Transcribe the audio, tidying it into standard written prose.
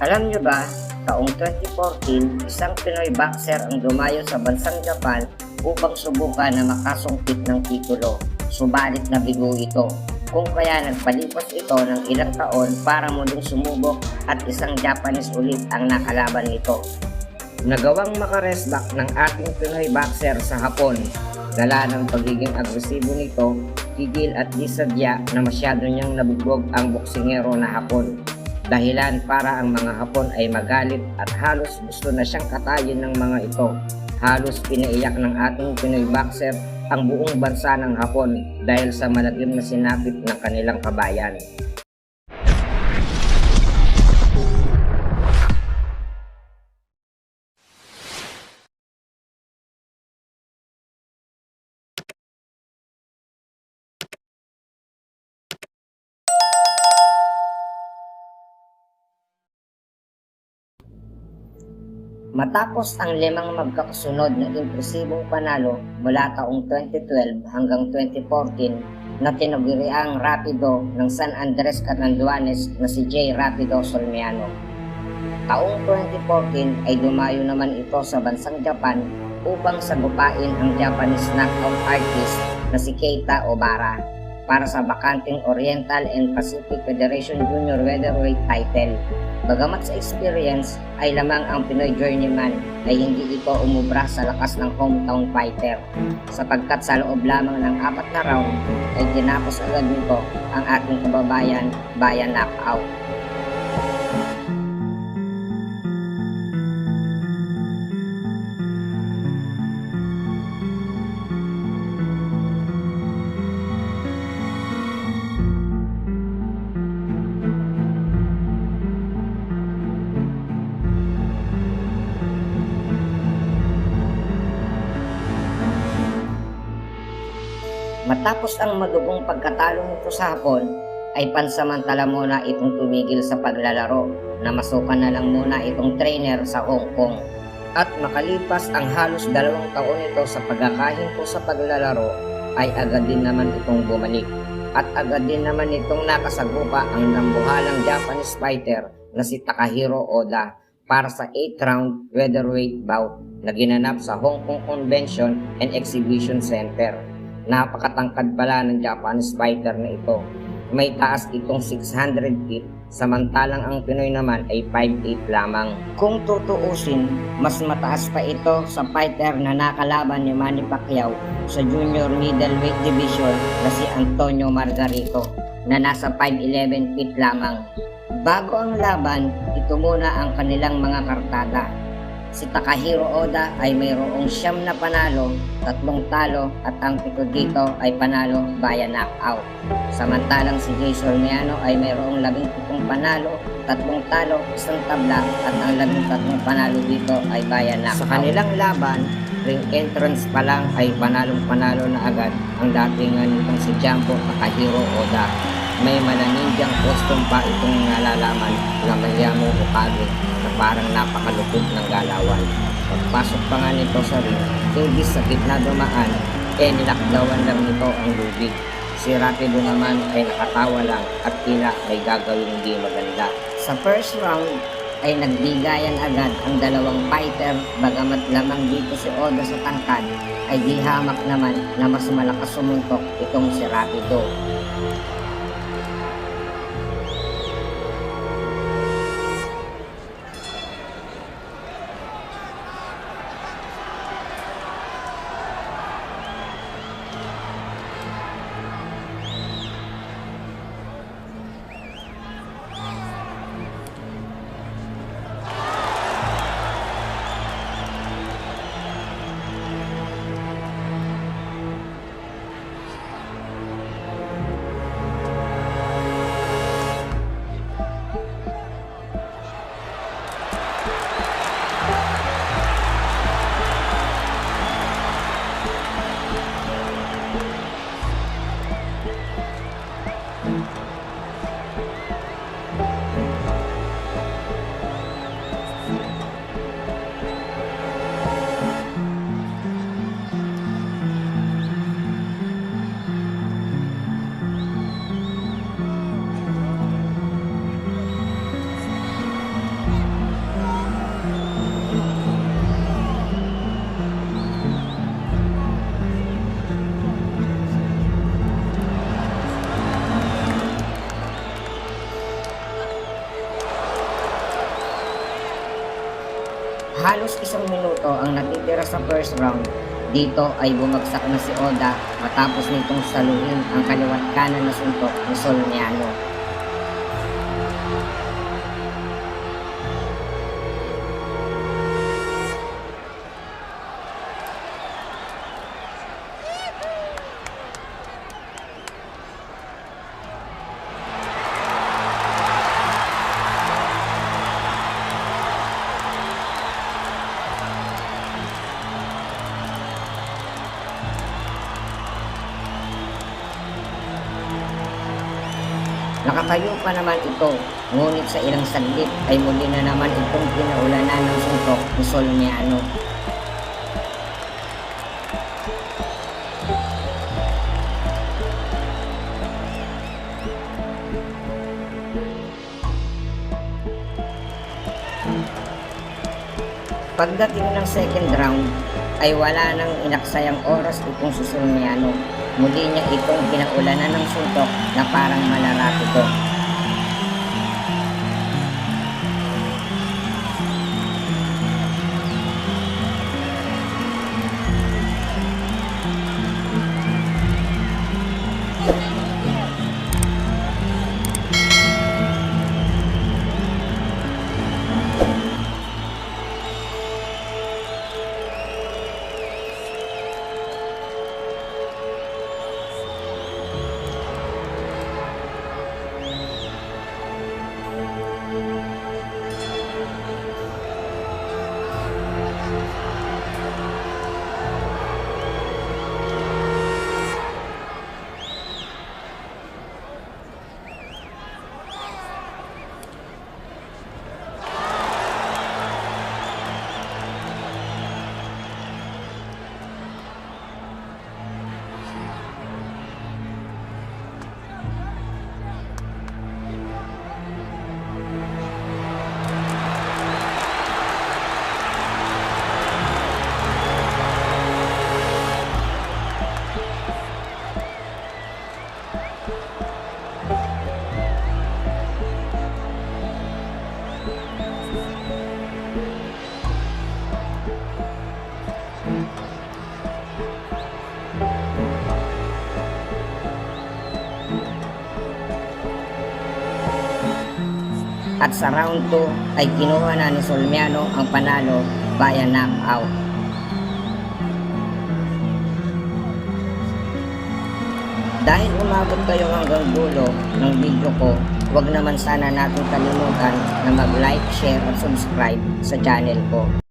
Alam nyo ba, taong 2014, isang Pinoy boxer ang dumayo sa bansang Japan upang subukan na makasungkit ng titulo. Subalit nabigo ito, kung kaya nagpalipas ito ng ilang taon para muling sumubok at isang Japanese ulit ang nakalaban nito. Nagawang makaresback ng ating Pinoy boxer sa Hapon. Dala ng pagiging agresibo nito, tigil at di sadya na masyado niyang nabugbog ang boksingero na Hapon. Dahilan para ang mga Hapon ay magalit at halos gusto na siyang katayin ng mga ito. Halos pinaiyak ng ating Pinoy boxer ang buong bansa ng Hapon dahil sa malagim na sinapit ng kanilang kabayan. Matapos ang 5 magkakasunod na impresibong panalo mula taong 2012 hanggang 2014 na tinaguriang Rapido ng San Andres Catanduanes na si J. Rapido Solmeano. Taong 2014 ay dumayo naman ito sa bansang Japan upang sagupain ang Japanese knockout artist na si Keita Obara para sa bakanting Oriental and Pacific Federation Junior Featherweight title. Bagamat sa experience ay lamang ang Pinoy journeyman ay hindi ito umubra sa lakas ng hometown fighter sapagkat sa loob lamang ng 4 na round ay tinapos agad nito ang ating kababayan via knockout. Matapos ang madugong pagkatalo nito sa Hapon, ay pansamantala muna itong tumigil sa paglalaro na masukan na lang muna itong trainer sa Hong Kong. At makalipas ang halos 2 taon nito sa pagkakahinto sa paglalaro, ay agad din naman itong bumalik. At agad din naman itong nakasagupa ang nambuhalang Japanese fighter na si Takahiro Oda para sa 8th round featherweight bout na ginanap sa Hong Kong Convention and Exhibition Center. Napakatangkad pala ng Japanese fighter na ito. May taas itong 600 feet, samantalang ang Pinoy naman ay 5'8 lamang. Kung tutuusin, mas mataas pa ito sa fighter na nakalaban ni Manny Pacquiao sa junior middleweight division na si Antonio Margarito na nasa 5'11 feet lamang. Bago ang laban, ito muna ang kanilang mga kartada. Si Takahiro Oda ay mayroong 9 na panalo, 3 talo at ang 7 dito ay panalo via knockout. Samantalang si Jay Solmeano ay mayroong 17 panalo, 3 talo, 1 tabla at ang 13 panalo dito ay via knockout. Sa kanilang laban, ring entrance pa lang ay panalong-panalo na agad ang datingan nitong si Jumbo Takahiro Oda. May malanindyang costume pa itong nalalaman na Mayamo Okage na parang napakalupit ng galawan. Pagpasok pa nga nito sa ring, hindi sa gitna dumaan, nilakdawan lang nito ang lubig. Si Rapido naman ay nakatawa lang at tila may gagawin hindi maganda. Sa first round ay nagbigayan agad ang 2 fighter, bagamat lamang dito si Oda sa tangkad ay di hamak naman na mas malakas sumuntok itong si Rapido. halos 1 minuto ang natitira sa first round, dito ay bumagsak na si Oda matapos nitong saluhin ang kaliwat kanan na suntok ni Solmiano. Nakatayo pa naman ito, ngunit sa ilang saglit ay muli na naman itong pinaulanan ng suntok ni Solmiano. Pagdating ng second round, ay wala nang inaksayang oras itong si Solmiano. Muli niya itong pinaulanan ng suntok na parang malarapito. At sa round 2 ay kinuha na ni Solmiano ang panalo via knockout. Dahil umabot kayo hanggang dulo ng video ko, huwag naman sana natin kalimutan na mag-like, share at subscribe sa channel ko.